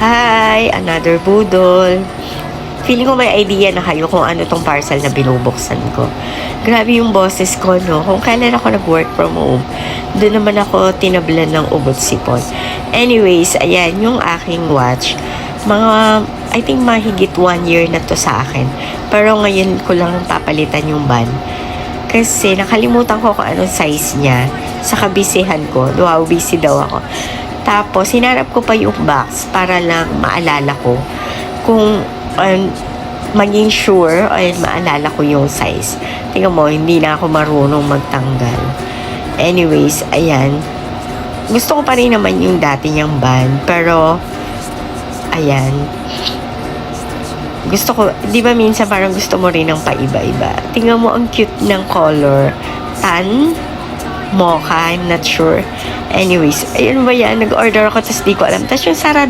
Hi! Another budol. Feeling ko may idea na kayo kung ano tong parcel na binubuksan ko. Grabe yung boses ko, no? Kung kailan ako nag-work from home, doon naman ako tinablan ng ubot sipon. Anyways, ayan, yung aking watch. I think mahigit 1 year na to sa akin. Pero ngayon ko lang papalitan yung band. Kasi nakalimutan ko kung anong size niya sa kabisihan ko. Wow, busy daw ako. Tapos, hinarap ko pa yung box para lang maalala ko kung maging sure ay maalala ko yung size. Tingnan mo, hindi na ako marunong magtanggal. Anyways, ayan. Gusto ko pa rin naman yung dati niyang band. Pero, ayan. Gusto ko, di ba minsan parang gusto mo rin ng paiba-iba. Tingnan mo, ang cute ng color. Tan? Mocha, I'm not sure. Anyways, ayun ba yan? Nag-order ako, tapos di ko alam. Tapos yung sarado,